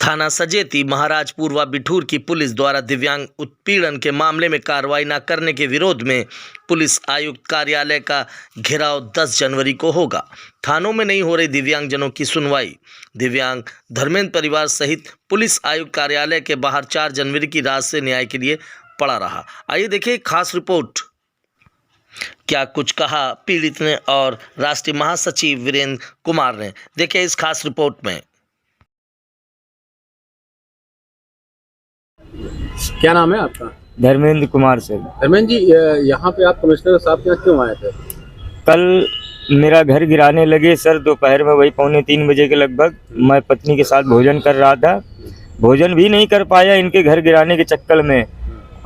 थाना सजेती महाराजपुर व बिठूर की पुलिस द्वारा दिव्यांग उत्पीड़न के मामले में कार्रवाई न करने के विरोध में पुलिस आयुक्त कार्यालय का घेराव 10 जनवरी को होगा। थानों में नहीं हो रही दिव्यांगजनों की सुनवाई। दिव्यांग धर्मेंद्र परिवार सहित पुलिस आयुक्त कार्यालय के बाहर 4 जनवरी की रात से न्याय के लिए पड़ा रहा। आइए देखिए खास रिपोर्ट। क्या कुछ कहा पीड़ित ने और राष्ट्रीय महासचिव वीरेंद्र कुमार ने, देखिए इस खास रिपोर्ट में। क्या नाम है आपका? धर्मेंद्र कुमार से। धर्मेंद्र जी, यहाँ पे आप कमिश्नर साहब के यहाँ क्यों आए थे? कल मेरा घर गिराने लगे सर, दोपहर में वही 2:45 बजे के लगभग। मैं पत्नी के साथ भोजन कर रहा था, भोजन भी नहीं कर पाया इनके घर गिराने के चक्कर में।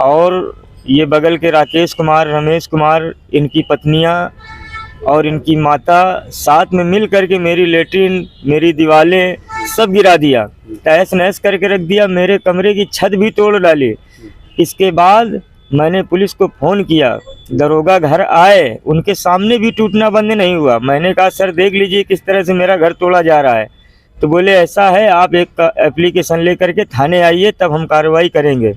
और ये बगल के राकेश कुमार, रमेश कुमार, इनकी पत्नियाँ और इनकी माता साथ में मिल करके मेरी लेटरिन, मेरी दीवारें सब गिरा दिया, तहस नहस करके रख दिया, मेरे कमरे की छत भी तोड़ डाली। इसके बाद मैंने पुलिस को फ़ोन किया, दरोगा घर आए, उनके सामने भी टूटना बंद नहीं हुआ। मैंने कहा सर देख लीजिए किस तरह से मेरा घर तोड़ा जा रहा है। तो बोले ऐसा है, आप एक एप्लीकेशन लेकर के थाने आइए तब हम कार्रवाई करेंगे।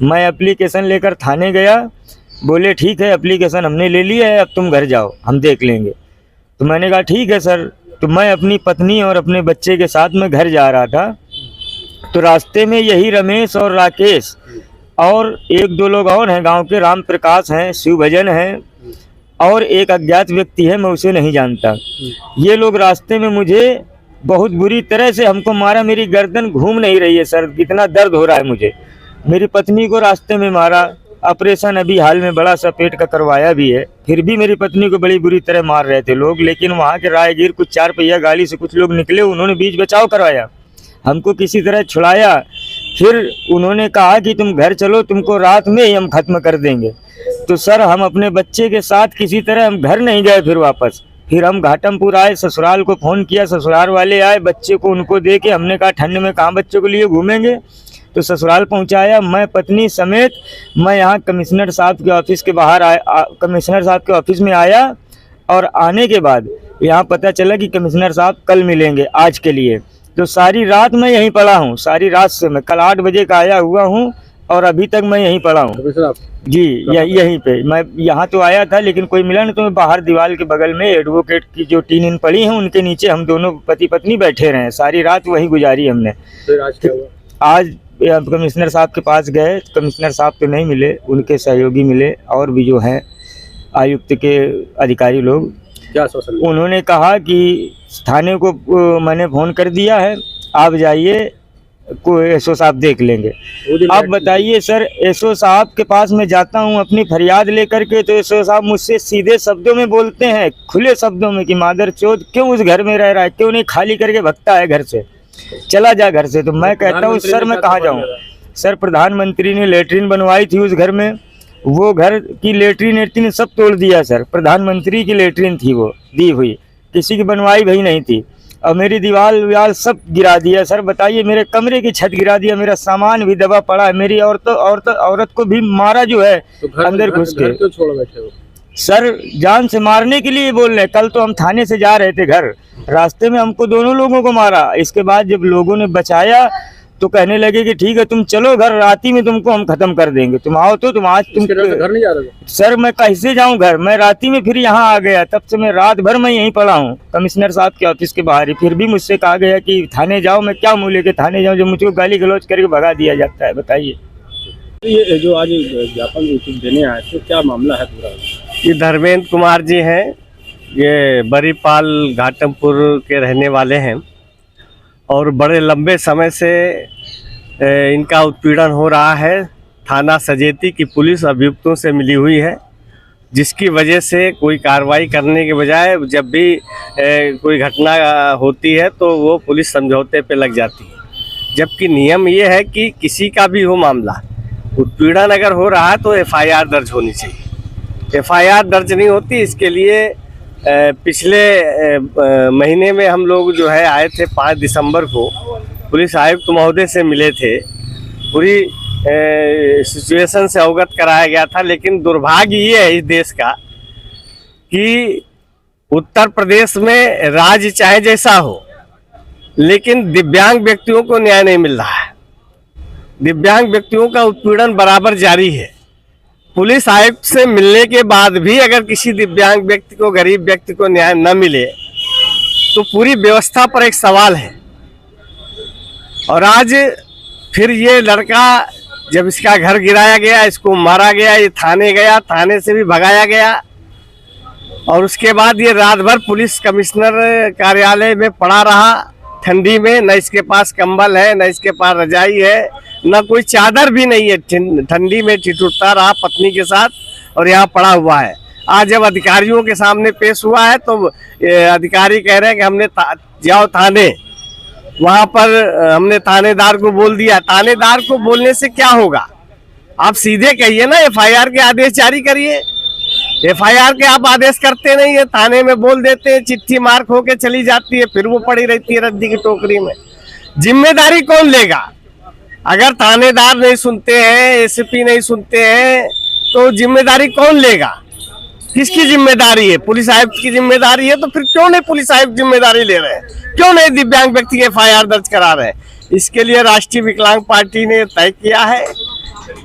मैं एप्लीकेशन लेकर थाने गया, बोले ठीक है एप्लीकेशन हमने ले लिया है, अब तुम घर जाओ हम देख लेंगे। तो मैंने कहा ठीक है सर। तो मैं अपनी पत्नी और अपने बच्चे के साथ में घर जा रहा था, तो रास्ते में यही रमेश और राकेश और 1-2 लोग और हैं गांव के, राम प्रकाश हैं, शिवभजन हैं और एक अज्ञात व्यक्ति है, मैं उसे नहीं जानता। ये लोग रास्ते में मुझे बहुत बुरी तरह से हमको मारा, मेरी गर्दन घूम नहीं रही है सर, इतना दर्द हो रहा है मुझे। मेरी पत्नी को रास्ते में मारा, ऑपरेशन अभी हाल में बड़ा सा पेट का करवाया भी है, फिर भी मेरी पत्नी को बड़ी बुरी तरह मार रहे थे लोग। लेकिन वहाँ के राहगीर कुछ 4 पहिया गाड़ी से कुछ लोग निकले, उन्होंने बीच बचाव करवाया, हमको किसी तरह छुड़ाया। फिर उन्होंने कहा कि तुम घर चलो, तुमको रात में ही हम ख़त्म कर देंगे। तो सर हम अपने बच्चे के साथ किसी तरह हम घर नहीं गए। फिर वापस फिर हम घाटमपुर आए, ससुराल को फ़ोन किया, ससुराल वाले आए, बच्चे को उनको दे के हमने कहा ठंड में कहाँ बच्चों के लिए घूमेंगे, तो ससुराल पहुंचाया। मैं पत्नी समेत मैं यहाँ कमिश्नर साहब के ऑफिस के बाहर आया, कमिश्नर साहब के ऑफिस में आया। और आने के बाद यहाँ पता चला कि कमिश्नर साहब कल मिलेंगे आज के लिए। तो सारी रात मैं यहीं पड़ा हूँ, सारी रात से मैं कल 8 बजे का आया हुआ हूँ और अभी तक मैं यहीं पड़ा हूँ जी। यहीं पे मैं यहाँ तो आया था लेकिन कोई मिला नहीं, तो मैं बाहर दीवार के बगल में एडवोकेट की जो टीन पड़ी हैं उनके नीचे हम दोनों पति पत्नी बैठे रहे, सारी रात वहीं गुजारी हमने। आज कमिश्नर साहब के पास गए, कमिश्नर साहब तो नहीं मिले, उनके सहयोगी मिले और भी जो हैं आयुक्त के अधिकारी लोग। क्या आश्वासन? उन्होंने कहा कि थाने को मैंने फ़ोन कर दिया है, आप जाइए, को एसओ साहब देख लेंगे। आप बताइए सर, एसओ साहब के पास मैं जाता हूँ अपनी फरियाद लेकर के, तो एसओ साहब मुझसे सीधे शब्दों में बोलते हैं, खुले शब्दों में कि मादर चोद क्यों उस घर में रह रहा है, क्यों नहीं खाली करके भगता है घर से, चला जा घर से। तो मैं कहता हूँ सर मैं कहाँ जाऊँ। सर प्रधानमंत्री ने लेटरिन बनवाई थी उस घर में, वो घर की लेटरिन सब तोड़ दिया सर। प्रधानमंत्री की लेटरिन थी वो दी हुई, किसी की बनवाई भाई नहीं थी। और मेरी दीवार सब गिरा दिया सर। बताइए, मेरे कमरे की छत गिरा दिया, मेरा सामान भी दबा पड़ा है, मेरी औरत को भी मारा जो है तो अंदर घुस के। क्यों छोड़ बैठे हो? सर जान से मारने के लिए बोल रहे। कल तो हम थाने से जा रहे थे घर, रास्ते में हमको दोनों लोगों को मारा। इसके बाद जब लोगों ने बचाया तो कहने लगे कि ठीक है तुम चलो घर, रात ही में तुमको हम खत्म कर देंगे, तुम आओ। तो तुम आज तुम घर नहीं जा रहे? सर मैं कैसे जाऊं घर, मैं रात ही में फिर यहाँ आ गया, तब से मैं रात भर मैं यहीं पड़ा हूँ कमिश्नर साहब के ऑफिस के बाहर ही। फिर भी मुझसे कहा गया कि थाने जाओ। मैं क्या मुँह लेके थाने जाऊँ जब मुझको गाली गलौज करके भगा दिया जाता है? बताइए। ये जो आज ज्ञापन देने आए थे, क्या मामला है पूरा? ये धर्मेंद्र कुमार जी हैं, ये बरीपाल घाटमपुर के रहने वाले हैं और बड़े लंबे समय से इनका उत्पीड़न हो रहा है। थाना सजेती की पुलिस अभियुक्तों से मिली हुई है, जिसकी वजह से कोई कार्रवाई करने के बजाय जब भी कोई घटना होती है तो वो पुलिस समझौते पे लग जाती है। जबकि नियम ये है कि किसी का भी हो मामला, उत्पीड़न अगर हो रहा है तो एफआईआर दर्ज होनी चाहिए। एफआईआर दर्ज नहीं होती, इसके लिए पिछले महीने में हम लोग जो है आए थे 5 दिसंबर को, पुलिस आयुक्त महोदय से मिले थे, पूरी सिचुएशन से अवगत कराया गया था। लेकिन दुर्भाग्य ये है इस देश का कि उत्तर प्रदेश में राज्य चाहे जैसा हो, लेकिन दिव्यांग व्यक्तियों को न्याय नहीं मिल रहा है। दिव्यांग व्यक्तियों का उत्पीड़न बराबर जारी है। पुलिस आयुक्त से मिलने के बाद भी अगर किसी दिव्यांग व्यक्ति को, गरीब व्यक्ति को न्याय न मिले तो पूरी व्यवस्था पर एक सवाल है। और आज फिर ये लड़का, जब इसका घर गिराया गया, इसको मारा गया, ये थाने गया, थाने से भी भगाया गया और उसके बाद ये रात भर पुलिस कमिश्नर कार्यालय में पड़ा रहा ठंडी में। न इसके पास कंबल है, न इसके पास रजाई है, न कोई चादर भी नहीं है। ठंडी में ठिठुरता रहा पत्नी के साथ और यहाँ पड़ा हुआ है। आज जब अधिकारियों के सामने पेश हुआ है तो अधिकारी कह रहे हैं कि हमने जाओ थाने, वहाँ पर हमने थानेदार को बोल दिया। थानेदार को बोलने से क्या होगा? आप सीधे कहिए ना, एफआईआर के आदेश जारी करिए। एफआईआर के आप आदेश करते नहीं है, थाने में बोल देते हैं, चिट्ठी मार्क होके चली जाती है, फिर वो पड़ी रहती है रद्दी की टोकरी में। जिम्मेदारी कौन लेगा? अगर थानेदार नहीं सुनते हैं, एसपी नहीं सुनते हैं, तो जिम्मेदारी कौन लेगा? किसकी जिम्मेदारी है? पुलिस आयुक्त की जिम्मेदारी है। तो फिर क्यों नहीं पुलिस आयुक्त जिम्मेदारी ले रहे हैं? क्यों नहीं दिव्यांग व्यक्ति के एफआईआर दर्ज करा रहे हैं? इसके लिए राष्ट्रीय विकलांग पार्टी ने तय किया है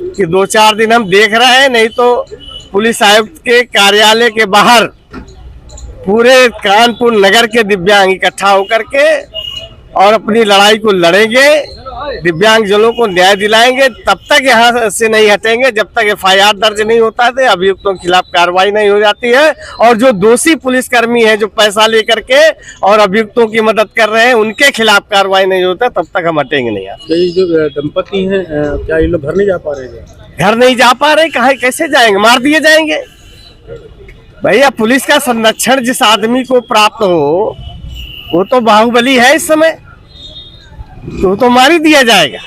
कि 2-4 दिन हम देख रहे हैं, नहीं तो पुलिस आयुक्त के कार्यालय के बाहर पूरे कानपुर नगर के दिव्यांग इकट्ठा होकर के और अपनी लड़ाई को लड़ेंगे, दिव्यांग जनों को न्याय दिलाएंगे। तब तक यहाँ से नहीं हटेंगे जब तक एफआईआर दर्ज नहीं होता है, अभियुक्तों के खिलाफ कार्रवाई नहीं हो जाती है। और जो दोषी पुलिसकर्मी है, जो पैसा लेकर के और अभियुक्तों की मदद कर रहे हैं, उनके खिलाफ कार्रवाई नहीं होता, तब तक हम हटेंगे नहीं। ये जो दंपति हैं, क्या ये लोग घर नहीं जा पा रहे हैं? घर नहीं जा पा रहे, कहाँ कैसे जाएंगे? मार दिए जाएंगे। भैया, पुलिस का संरक्षण जिस आदमी को प्राप्त हो वो तो बाहुबली है इस समय, तो मार ही दिया जाएगा।